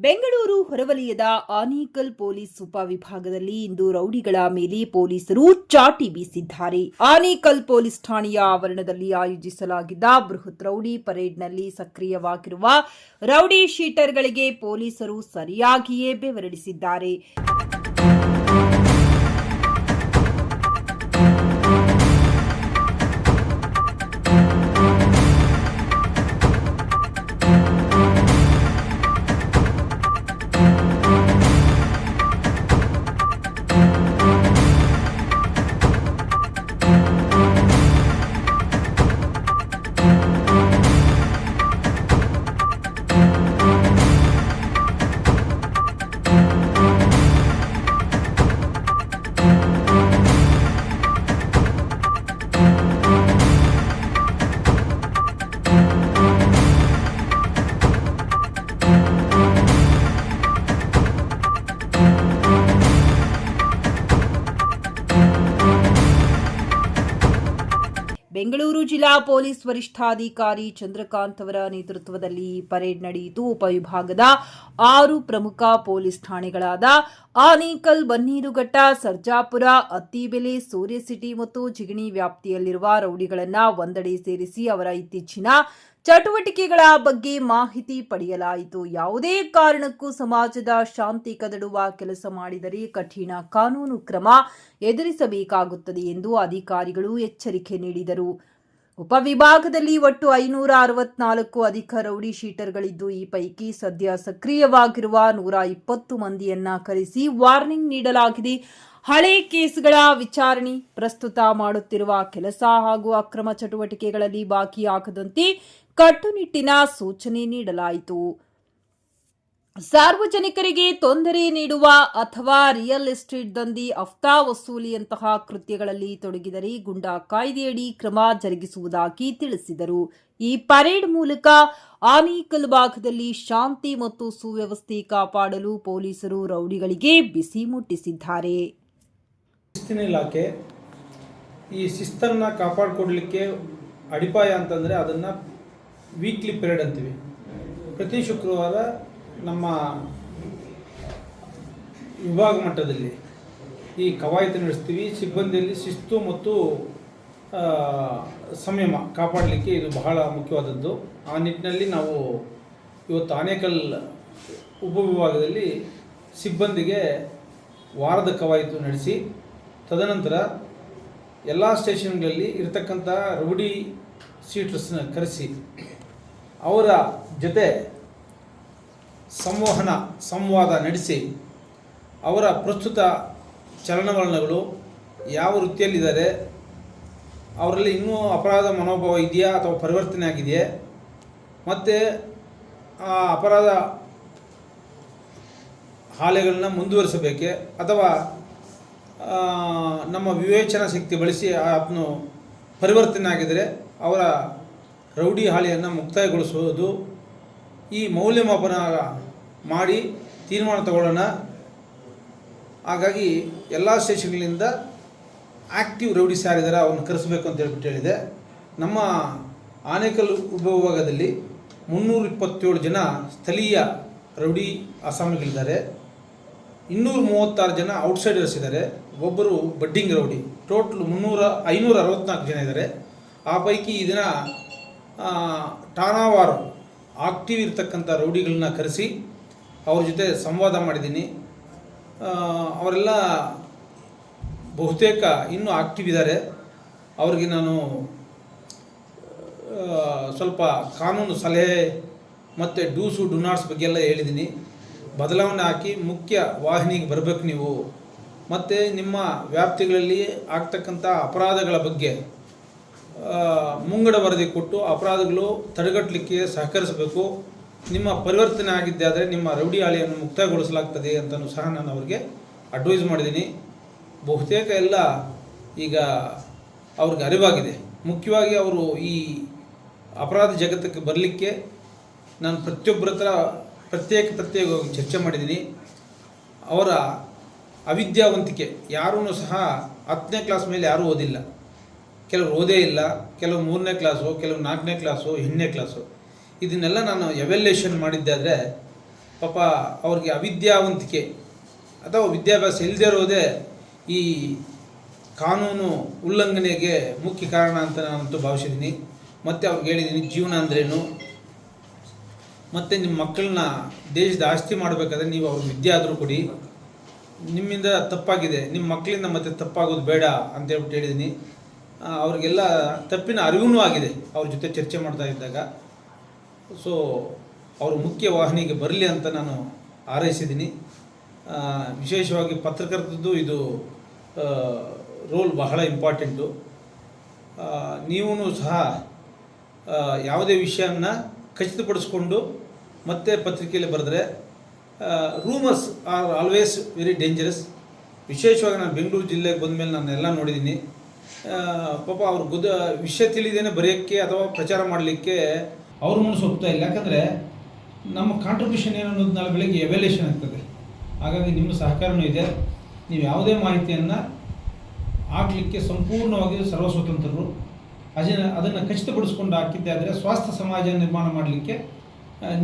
ಬೆಂಗಳೂರು ಹೊರವಲಯದ ಆನೇಕಲ್ ಪೊಲೀಸ್ ಉಪವಿಭಾಗದಲ್ಲಿ ಇಂದು ರೌಡಿಗಳ ಮೇಲೆ ಪೊಲೀಸರು ಚಾಟಿ ಬೀಸಿದ್ದಾರೆ. ಆನೇಕಲ್ ಪೊಲೀಸ್ ಠಾಣೆಯ ಆವರಣದಲ್ಲಿ ಆಯೋಜಿಸಲಾಗಿದ್ದ ಬೃಹತ್ ರೌಡಿ ಪರೇಡ್ನಲ್ಲಿ ಸಕ್ರಿಯವಾಗಿರುವ ರೌಡಿ ಶೀಟರ್ಗಳಿಗೆ ಪೊಲೀಸರು ಸರಿಯಾಗಿಯೇ ಬೆವರಿಡಿಸಿದ್ದಾರೆ. ಬೆಂಗಳೂರು ಜಿಲ್ಲಾ ಪೊಲೀಸ್ ವರಿಷ್ಠಾಧಿಕಾರಿ ಚಂದ್ರಕಾಂತ್ ಅವರ ನೇತೃತ್ವದಲ್ಲಿ ಈ ಪರೇಡ್ ನಡೆಯಿತು. ಉಪವಿಭಾಗದ 6 ಪ್ರಮುಖ ಪೊಲೀಸ್ ಠಾಣೆಗಳಾದ ಆನೇಕಲ್, ಬನ್ನೀರುಘಟ್ಟ, ಸರ್ಜಾಪುರ, ಅತ್ತಿಬೆಲೆ, ಸೂರ್ಯ ಸಿಟಿ ಮತ್ತು ಜಿಗಣಿ ವ್ಯಾಪ್ತಿಯಲ್ಲಿರುವ ರೌಡಿಗಳನ್ನು ಒಂದೆಡೆ ಸೇರಿಸಿ ಅವರ ಇತ್ತೀಚಿನ ಚಟುವಟಿಕೆಗಳ ಬಗ್ಗೆ ಮಾಹಿತಿ ಪಡೆಯಲಾಯಿತು. ಯಾವುದೇ ಕಾರಣಕ್ಕೂ ಸಮಾಜದ ಶಾಂತಿ ಕದಡುವ ಕೆಲಸ ಮಾಡಿದರೆ ಕಠಿಣ ಕಾನೂನು ಕ್ರಮ ಎದುರಿಸಬೇಕಾಗುತ್ತದೆ ಎಂದು ಅಧಿಕಾರಿಗಳು ಎಚ್ಚರಿಕೆ ನೀಡಿದರು. ಉಪವಿಭಾಗದಲ್ಲಿ ಒಟ್ಟು 564 ಅಧಿಕ ರೌಡಿ ಶೀಟರ್ಗಳಿದ್ದು, ಈ ಪೈಕಿ ಸದ್ಯ ಸಕ್ರಿಯವಾಗಿರುವ 120 ಮಂದಿಯನ್ನ ಕರೆಸಿ ವಾರ್ನಿಂಗ್ ನೀಡಲಾಗಿದೆ. ಹಳೆ ಕೇಸ್ಗಳ ವಿಚಾರಣೆ, ಪ್ರಸ್ತುತ ಮಾಡುತ್ತಿರುವ ಕೆಲಸ ಹಾಗೂ ಅಕ್ರಮ ಚಟುವಟಿಕೆಗಳಲ್ಲಿ ಭಾಗಿಯಾಗದಂತೆ ಕಟ್ಟುನಿಟ್ಟಿನ ಸೂಚನೆ ನೀಡಲಾಯಿತು. ಸಾರ್ವಜನಿಕರಿಗೆ ತೊಂದರೆ ನೀಡುವ ಅಥವಾ ರಿಯಲ್ ಎಸ್ಟೇಟ್ ದಂಧೆ, ಹಫ್ತಾ ವಸೂಲಿಯಂತಹ ಕೃತ್ಯಗಳಲ್ಲಿ ತೊಡಗಿದರೆ ಗೂಂಡಾ ಕಾಯ್ದೆಯಡಿ ಕ್ರಮ ಜರುಗಿಸುವುದಾಗಿ ತಿಳಿಸಿದರು. ಈ ಪರೇಡ್ ಮೂಲಕ ಆನೇಕಲ್ ಭಾಗದಲ್ಲಿ ಶಾಂತಿ ಮತ್ತು ಸುವ್ಯವಸ್ಥೆ ಕಾಪಾಡಲು ಪೊಲೀಸರು ರೌಡಿಗಳಿಗೆ ಬಿಸಿ ಮುಟ್ಟಿಸಿದ್ದಾರೆ. ಶಿಸ್ತಿನ ಇಲಾಖೆ ಈ ಶಿಸ್ತನ್ನು ಕಾಪಾಡಿಕೊಡ್ಲಿಕ್ಕೆ ಅಡಿಪಾಯ ಅಂತಂದರೆ ಅದನ್ನು ವೀಕ್ಲಿ ಪೀರಿಯಡ್ ಅಂತೀವಿ. ಪ್ರತಿ ಶುಕ್ರವಾರ ನಮ್ಮ ವಿಭಾಗ ಮಟ್ಟದಲ್ಲಿ ಈ ಕವಾಯತು ನಡೆಸ್ತೀವಿ. ಸಿಬ್ಬಂದಿಯಲ್ಲಿ ಶಿಸ್ತು ಮತ್ತು ಸಂಯಮ ಕಾಪಾಡಲಿಕ್ಕೆ ಇದು ಬಹಳ ಮುಖ್ಯವಾದದ್ದು. ಆ ನಿಟ್ಟಿನಲ್ಲಿ ನಾವು ಇವತ್ತು ಆನೇಕಲ್ ಉಪವಿಭಾಗದಲ್ಲಿ ಸಿಬ್ಬಂದಿಗೆ ವಾರದ ಕವಾಯತು ನಡೆಸಿ, ತದನಂತರ ಎಲ್ಲ ಸ್ಟೇಷನ್ಗಳಲ್ಲಿ ಇರತಕ್ಕಂಥ ರೌಡಿ ಶೀಟರ್ಸ್ನ ಕರೆಸಿ ಅವರ ಜೊತೆ ಸಂವಾದ ನಡೆಸಿ ಅವರ ಪ್ರಸ್ತುತ ಚಲನವಲನಗಳು, ಯಾವ ವೃತ್ತಿಯಲ್ಲಿದ್ದಾರೆ, ಅವರಲ್ಲಿ ಇನ್ನೂ ಅಪರಾಧ ಮನೋಭಾವ ಇದೆಯಾ ಅಥವಾ ಪರಿವರ್ತನೆ ಆಗಿದೆಯೇ, ಮತ್ತು ಆ ಅಪರಾಧ ಹಾಲೆಗಳನ್ನ ಮುಂದುವರಿಸಬೇಕೆ ಅಥವಾ ನಮ್ಮ ವಿವೇಚನಾ ಶಕ್ತಿ ಬಳಸಿ ಆತನು ಪರಿವರ್ತನೆ ಆಗಿದರೆ ಅವರ ರೌಡಿ ಹಾಳೆಯನ್ನು ಮುಕ್ತಾಯಗೊಳಿಸುವುದು, ಈ ಮೌಲ್ಯಮಾಪನ ಮಾಡಿ ತೀರ್ಮಾನ ತಗೊಳ್ಳೋಣ. ಹಾಗಾಗಿ ಎಲ್ಲ ಸ್ಟೇಷನ್ಗಳಿಂದ ಆ್ಯಕ್ಟಿವ್ ರೌಡಿಸ್ ಯಾರಿದ್ದಾರೆ ಅವ್ರನ್ನ ಕರೆಸಬೇಕು ಅಂತ ಹೇಳಿದೆ. ನಮ್ಮ ಆನೇಕಲ್ ಉಪವಿಭಾಗದಲ್ಲಿ 327 ಜನ ಸ್ಥಳೀಯ ರೌಡಿ ಅಸಾಮಿಗಳಿದ್ದಾರೆ. 236 ಜನ ಔಟ್ಸೈಡರ್ಸ್ ಇದ್ದಾರೆ. ಒಬ್ಬರು ಬಡ್ಡಿಂಗ್ ರೌಡಿ. ಟೋಟಲ್ 564 ಜನ ಇದ್ದಾರೆ. ಆ ಪೈಕಿ ಈ ದಿನ ಠಾಣಾವಾರು ಆಕ್ಟಿವ್ ಇರ್ತಕ್ಕಂಥ ರೌಡಿಗಳನ್ನ ಕರೆಸಿ ಅವ್ರ ಜೊತೆ ಸಂವಾದ ಮಾಡಿದ್ದೀನಿ. ಅವರೆಲ್ಲ ಬಹುತೇಕ ಇನ್ನೂ ಆಕ್ಟಿವ್ ಇದ್ದಾರೆ. ಅವ್ರಿಗೆ ನಾನು ಸ್ವಲ್ಪ ಕಾನೂನು ಸಲಹೆ ಮತ್ತು ಡೂಸು ಡುನಾಟ್ಸ್ ಬಗ್ಗೆ ಎಲ್ಲ ಹೇಳಿದ್ದೀನಿ. ಬದಲಾವಣೆ ಹಾಕಿ ಮುಖ್ಯ ವಾಹಿನಿಗೆ ಬರಬೇಕು ನೀವು, ಮತ್ತು ನಿಮ್ಮ ವ್ಯಾಪ್ತಿಗಳಲ್ಲಿ ಆಗ್ತಕ್ಕಂಥ ಅಪರಾಧಗಳ ಬಗ್ಗೆ ಮುಂಗಡ ವರದಿ ಕೊಟ್ಟು ಅಪರಾಧಗಳು ತಡೆಗಟ್ಟಲಿಕ್ಕೆ ಸಹಕರಿಸಬೇಕು. ನಿಮ್ಮ ಪರಿವರ್ತನೆ ಆಗಿದ್ದೆ ಆದರೆ ನಿಮ್ಮ ರೌಡಿ ಹಾಳೆಯನ್ನು ಮುಕ್ತಾಯಗೊಳಿಸಲಾಗ್ತದೆ ಅಂತಲೂ ಸಹ ನಾನು ಅವರಿಗೆ ಅಡ್ವೈಸ್ ಮಾಡಿದ್ದೀನಿ. ಬಹುತೇಕ ಎಲ್ಲ ಈಗ ಅವ್ರಿಗೆ ಅರಿವಾಗಿದೆ. ಮುಖ್ಯವಾಗಿ ಅವರು ಈ ಅಪರಾಧ ಜಗತ್ತಕ್ಕೆ ಬರಲಿಕ್ಕೆ ನಾನು ಪ್ರತಿಯೊಬ್ಬರ ಹತ್ರ ಪ್ರತ್ಯೇಕವಾಗಿ ಚರ್ಚೆ ಮಾಡಿದ್ದೀನಿ. ಅವರ ಅವಿದ್ಯಾವಂತಿಕೆ ಯಾರೂ ಸಹ 10ನೇ ಕ್ಲಾಸ್ ಮೇಲೆ ಯಾರೂ ಓದಿಲ್ಲ. ಕೆಲವರು ಓದೇ ಇಲ್ಲ, ಕೆಲವು 3ನೇ ಕ್ಲಾಸು, ಕೆಲವು 4ನೇ ಕ್ಲಾಸು, 8ನೇ ಕ್ಲಾಸು. ಇದನ್ನೆಲ್ಲ ನಾನು ಎವ್ಯಾಲ್ಯೂಯೇಷನ್ ಮಾಡಿದ್ದೆ ಆದರೆ ಪಾಪ ಅವ್ರಿಗೆ ಅವಿದ್ಯಾವಂತಿಕೆ ಅಥವಾ ವಿದ್ಯಾಭ್ಯಾಸ ಇಲ್ಲದೇ ಇರೋದೇ ಈ ಕಾನೂನು ಉಲ್ಲಂಘನೆಗೆ ಮುಖ್ಯ ಕಾರಣ ಅಂತ ನಾನಂತೂ ಭಾವಿಸಿದ್ದೀನಿ. ಮತ್ತು ಅವ್ರಿಗೆ ಹೇಳಿದ್ದೀನಿ ಜೀವನ ಅಂದ್ರೇನು, ಮತ್ತು ನಿಮ್ಮ ಮಕ್ಕಳನ್ನ ದೇಶದ ಆಸ್ತಿ ಮಾಡಬೇಕಾದ್ರೆ ನೀವು ಅವ್ರಿಗೆ ವಿದ್ಯೆ ಆದರೂ ಕೊಡಿ, ನಿಮ್ಮಿಂದ ತಪ್ಪಾಗಿದೆ, ನಿಮ್ಮ ಮಕ್ಕಳಿಂದ ಮತ್ತೆ ತಪ್ಪಾಗೋದು ಬೇಡ ಅಂತ ಹೇಳ್ಬಿಟ್ಟು ಹೇಳಿದ್ದೀನಿ. ಅವ್ರಿಗೆಲ್ಲ ತಪ್ಪಿನ ಅರಿವೂ ಆಗಿದೆ ಅವ್ರ ಜೊತೆ ಚರ್ಚೆ ಮಾಡ್ತಾ ಇದ್ದಾಗ. ಸೊ ಅವರು ಮುಖ್ಯ ವಾಹಿನಿಗೆ ಬರಲಿ ಅಂತ ನಾನು ಹಾರೈಸಿದ್ದೀನಿ. ವಿಶೇಷವಾಗಿ ಪತ್ರಕರ್ತದ್ದು ಇದು ರೋಲ್ ಬಹಳ ಇಂಪಾರ್ಟೆಂಟು. ನೀವೂ ಸಹ ಯಾವುದೇ ವಿಷಯನ ಖಚಿತಪಡಿಸ್ಕೊಂಡು ಮತ್ತೆ ಪತ್ರಿಕೆಯಲ್ಲಿ ಬರೆದ್ರೆ, rumours are always very dangerous. ವಿಶೇಷವಾಗಿ ನಾನು ಬೆಂಗಳೂರು ಜಿಲ್ಲೆಗೆ ಬಂದಮೇಲೆ ನಾನು ಎಲ್ಲ ನೋಡಿದ್ದೀನಿ. ಪಾಪ ಅವ್ರು ವಿಷಯ ತಿಳಿದೇನೆ ಬರೆಯೋಕ್ಕೆ ಅಥವಾ ಪ್ರಚಾರ ಮಾಡಲಿಕ್ಕೆ ಅವ್ರ ಮನಸ್ಸು ಒಪ್ತಾ ಇಲ್ಲ. ಯಾಕಂದರೆ ನಮ್ಮ ಕಾಂಟ್ರಿಬ್ಯೂಷನ್ ಏನು ಅನ್ನೋದು ನಾಳೆ ಬೆಳಗ್ಗೆ ಎವ್ಯಾಲ್ಯೂಷನ್ ಆಗ್ತದೆ. ಹಾಗಾಗಿ ನಿಮ್ಮ ಸಹಕಾರವೂ ಇದೆ. ನೀವು ಯಾವುದೇ ಮಾಹಿತಿಯನ್ನು ಹಾಕಲಿಕ್ಕೆ ಸಂಪೂರ್ಣವಾಗಿ ಸರ್ವಸ್ವತಂತ್ರರು. ಅದನ್ನು ಖಚಿತಪಡಿಸ್ಕೊಂಡು ಹಾಕಿದ್ದೆ ಆದರೆ ಸ್ವಾಸ್ಥ್ಯ ಸಮಾಜ ನಿರ್ಮಾಣ ಮಾಡಲಿಕ್ಕೆ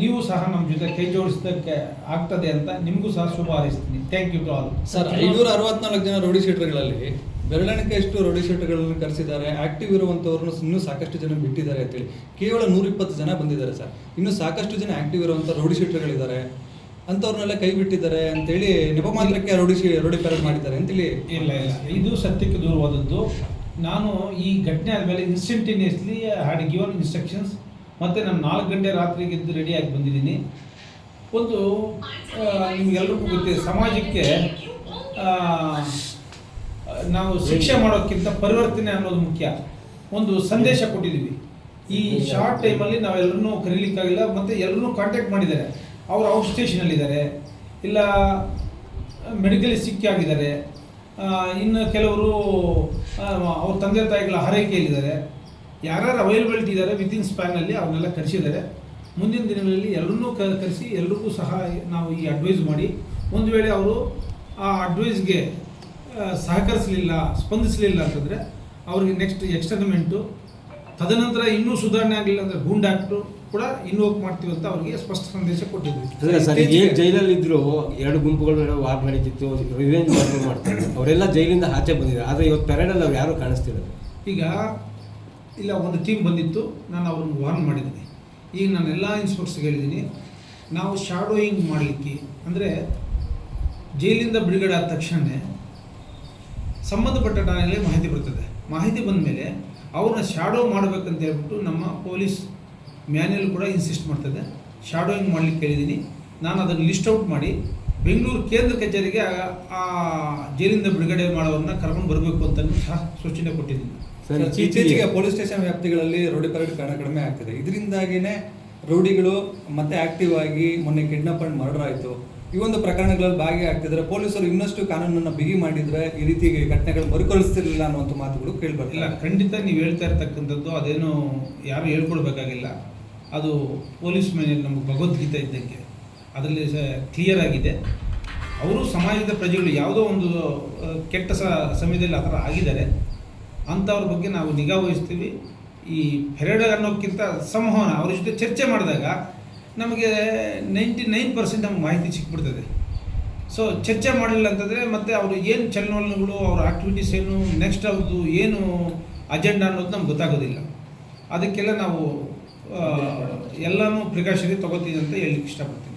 ನೀವು ಸಹ ನಮ್ಮ ಜೊತೆ ಕೈ ಜೋಡಿಸೋದಕ್ಕೆ ಆಗ್ತದೆ ಅಂತ ನಿಮಗೂ ಸಹ ಶುಭ ಹಾರೈಸ್ತೀನಿ. Thank you to all. Sir, 564 ಜನ ರೌಡಿ ಶೀಟರ್ಗಳಲ್ಲಿ ಬೆರಳೆಣಿಕೆಯಷ್ಟು ರೌಡಿ ಶೀಟರ್ಗಳನ್ನು ಕರೆಸಿದ್ದಾರೆ. ಆಕ್ಟಿವ್ ಇರುವಂಥವ್ರನ್ನು ಇನ್ನೂ ಸಾಕಷ್ಟು ಜನ ಬಿಟ್ಟಿದ್ದಾರೆ ಅಂತೇಳಿ ಕೇವಲ 120 ಜನ ಬಂದಿದ್ದಾರೆ ಸರ್. ಇನ್ನೂ ಸಾಕಷ್ಟು ಜನ ಆಕ್ಟಿವ್ ಇರುವಂಥ ರೌಡಿ ಶೀಟರ್ಗಳಿದ್ದಾರೆ, ಅಂಥವ್ರನ್ನೆಲ್ಲ ಕೈ ಬಿಟ್ಟಿದ್ದಾರೆ ಅಂತೇಳಿ ನೆಪ ಮಾತ್ರಕ್ಕೆ ರೌಡಿ ಪರೇಡ್ ಮಾಡಿದ್ದಾರೆ ಅಂತೇಳಿ. ಇಲ್ಲ, ಇದು ಸತ್ಯಕ್ಕೆ ದೂರವಾದದ್ದು. ನಾನು ಈ ಘಟನೆ ಆದಮೇಲೆ ಇನ್ಸ್ಟಂಟೇನಿಯಸ್ಲಿ ಹ್ಯಾಡ್ ಗಿವನ್ ಇನ್ಸ್ಟ್ರಕ್ಷನ್ಸ್. ಮತ್ತು ನಾನು 4 ಗಂಟೆ ರಾತ್ರಿಗೆ ಎದ್ದು ರೆಡಿಯಾಗಿ ಬಂದಿದ್ದೀನಿ. ಒಂದು ನಿಮಗೆಲ್ರಿಗೂ ಗೊತ್ತಿದೆ, ಸಮಾಜಕ್ಕೆ ನಾವು ಶಿಕ್ಷೆ ಮಾಡೋಕ್ಕಿಂತ ಪರಿವರ್ತನೆ ಅನ್ನೋದು ಮುಖ್ಯ. ಒಂದು ಸಂದೇಶ ಕೊಟ್ಟಿದ್ದೀವಿ. ಈ ಶಾರ್ಟ್ ಟೈಮಲ್ಲಿ ನಾವೆಲ್ಲರೂ ಕರೀಲಿಕ್ಕಾಗಿಲ್ಲ, ಮತ್ತು ಎಲ್ಲರೂ ಕಾಂಟ್ಯಾಕ್ಟ್ ಮಾಡಿದ್ದಾರೆ. ಅವರು ಔಟ್ ಸ್ಟೇಷನಲ್ಲಿದ್ದಾರೆ, ಇಲ್ಲ ಮೆಡಿಕಲಿ ಸಿಕ್ಕಿ ಆಗಿದ್ದಾರೆ, ಇನ್ನು ಕೆಲವರು ಅವ್ರ ತಂದೆ ತಾಯಿಗಳ ಆರೈಕೆಯಲ್ಲಿದ್ದಾರೆ. ಯಾರ್ಯಾರು ಅವೈಲಬಿಲಿಟಿ ಇದ್ದಾರೆ ವಿತಿನ್ ಸ್ಪ್ಯಾನಲ್ಲಿ ಅವ್ರನ್ನೆಲ್ಲ ಕರೆಸಿದ್ದಾರೆ. ಮುಂದಿನ ದಿನಗಳಲ್ಲಿ ಎಲ್ಲರನ್ನೂ ಕರೆಸಿ ಎಲ್ರಿಗೂ ಸಹ ನಾವು ಈ ಅಡ್ವೈಸ್ ಮಾಡಿ, ಒಂದು ವೇಳೆ ಅವರು ಆ ಅಡ್ವೈಸ್ಗೆ ಸಹಕರಿಸಲಿಲ್ಲ, ಸ್ಪಂದಿಸಲಿಲ್ಲ ಅಂತಂದರೆ ಅವ್ರಿಗೆ ನೆಕ್ಸ್ಟ್ ಎಕ್ಸ್ಟರ್ನಮೆಂಟು, ತದನಂತರ ಇನ್ನೂ ಸುಧಾರಣೆ ಆಗಲಿಲ್ಲ ಅಂದರೆ ಗೂಂಡ್ ಆ್ಯಕ್ಟು ಕೂಡ ಇನ್ವೋಕ್ ಮಾಡ್ತೀವಿ ಅಂತ ಅವ್ರಿಗೆ ಸ್ಪಷ್ಟ ಸಂದೇಶ ಕೊಟ್ಟಿದ್ವಿ. ಸರ್, ಏನು ಜೈಲಲ್ಲಿ ಇದ್ರು 2 ಗುಂಪುಗಳು ವಾರ್ ನಡೀತಿತ್ತು, ರಿವೆಂಜ್ ಮಾಡ್ತಾರೆ, ಅವರೆಲ್ಲ ಜೈಲಿಂದ ಆಚೆ ಬಂದಿದ್ದಾರೆ. ಆದರೆ ಇವತ್ತು ಪೆರೇಡಲ್ಲಿ ಅವ್ರು ಯಾರೂ ಕಾಣಿಸ್ತಿಲ್ಲ. ಈಗ ಇಲ್ಲ, ಒಂದು ಟೀಮ್ ಬಂದಿತ್ತು, ನಾನು ಅವ್ರನ್ನ ವಾರ್ನ್ ಮಾಡಿದ್ದೀನಿ. ಈಗ ನಾನು ಎಲ್ಲ ಇನ್ಸ್ಪೆಕ್ಟರ್ಸ್ಗೆ ಹೇಳಿದ್ದೀನಿ, ನಾವು ಶಾಡೋಯಿಂಗ್ ಮಾಡಲಿಕ್ಕೆ ಅಂದರೆ ಜೈಲಿಂದ ಬಿಡುಗಡೆ ಆದ ತಕ್ಷಣ ಸಂಬಂಧಪಟ್ಟ ಠಾಣೆಗಳಿಗೆ ಮಾಹಿತಿ ಬರ್ತದೆ. ಮಾಹಿತಿ ಬಂದ ಮೇಲೆ ಅವ್ರನ್ನ ಶಾಡೋ ಮಾಡಬೇಕಂತ ಹೇಳ್ಬಿಟ್ಟು ನಮ್ಮ ಪೊಲೀಸ್ ಮ್ಯಾನ್ಯಲ್ ಕೂಡ ಇನ್ಸಿಸ್ಟ್ ಮಾಡ್ತದೆ. ಶಾಡೋಯಿಂಗ್ ಮಾಡಲಿಕ್ಕೆ ಹೇಳಿದ್ದೀನಿ. ನಾನು ಅದನ್ನು ಲಿಸ್ಟ್ ಔಟ್ ಮಾಡಿ ಬೆಂಗಳೂರು ಕೇಂದ್ರ ಕಚೇರಿಗೆ ಆ ಜೈಲಿಂದ ಬಿಡುಗಡೆ ಮಾಡೋರನ್ನ ಕರ್ಕೊಂಡು ಬರಬೇಕು ಅಂತ ಸಹ ಸೂಚನೆ ಕೊಟ್ಟಿದ್ದೀನಿ. ಇತ್ತೀಚೆಗೆ ಪೊಲೀಸ್ ಸ್ಟೇಷನ್ ವ್ಯಾಪ್ತಿಗಳಲ್ಲಿ ರೌಡಿ ಪರೇಡ್ ಕಡಿಮೆ ಆಗ್ತಿದೆ. ಇದರಿಂದಾಗಿನೇ ರೌಡಿಗಳು ಮತ್ತೆ ಆಕ್ಟಿವ್ ಆಗಿ ಮೊನ್ನೆ ಕಿಡ್ನಾಪ್ ಅಂಡ್ ಮರ್ಡರ್ ಆಯಿತು. ಈ ಒಂದು ಪ್ರಕರಣಗಳಲ್ಲಿ ಭಾಗಿಯಾಗ್ತಿದ್ರೆ ಪೊಲೀಸರು ಇನ್ನಷ್ಟು ಕಾನೂನನ್ನು ಬಿಗಿ ಮಾಡಿದರೆ ಈ ರೀತಿ ಘಟನೆಗಳು ಮರುಕಳಿಸ್ತಿರಲಿಲ್ಲ ಅನ್ನುವಂಥ ಮಾತುಗಳು ಕೇಳಿಬರ್ತಿಲ್ಲ. ಖಂಡಿತ ನೀವು ಹೇಳ್ತಾ ಇರ್ತಕ್ಕಂಥದ್ದು ಅದೇನು ಯಾರು ಹೇಳ್ಕೊಳ್ಬೇಕಾಗಿಲ್ಲ. ಅದು ಪೊಲೀಸ್ ಮೇಲೆ ನಮಗೆ ಭಗವದ್ಗೀತೆ ಇದ್ದಂಗೆ ಅದರಲ್ಲಿ ಕ್ಲಿಯರ್ ಆಗಿದೆ. ಅವರು ಸಮಾಜದ ಪ್ರಜೆಗಳು ಯಾವುದೋ ಒಂದು ಕೆಟ್ಟ ಸಮಯದಲ್ಲಿ ಆ ಥರ ಆಗಿದ್ದಾರೆ, ಅಂಥವ್ರ ಬಗ್ಗೆ ನಾವು ನಿಗಾ ವಹಿಸ್ತೀವಿ. ಈ ಪೆರೇಡ್ ಅನ್ನೋಕ್ಕಿಂತ ಸಂವಹನ ಅವ್ರ ಜೊತೆ ಚರ್ಚೆ ಮಾಡಿದಾಗ ನಮಗೆ 99% ನಮ್ಗೆ ಮಾಹಿತಿ ಸಿಕ್ಬಿಡ್ತದೆ. ಸೊ ಚರ್ಚೆ ಮಾಡಲಿಲ್ಲ ಅಂತಂದರೆ ಮತ್ತು ಅವರು ಏನು ಚಲನವಲನಗಳು, ಅವ್ರ ಆ್ಯಕ್ಟಿವಿಟೀಸ್ ಏನು, ನೆಕ್ಸ್ಟ್ ಅವ್ರದ್ದು ಏನು ಅಜೆಂಡಾ ಅನ್ನೋದು ನಮ್ಗೆ ಗೊತ್ತಾಗೋದಿಲ್ಲ. ಅದಕ್ಕೆಲ್ಲ ನಾವು ಎಲ್ಲನೂ ಪ್ರಿಕಾಷನರಿ ತೊಗೋತೀವಿ ಅಂತ ಹೇಳಲಿಕ್ಕೆ ಇಷ್ಟಪಡ್ತೀನಿ.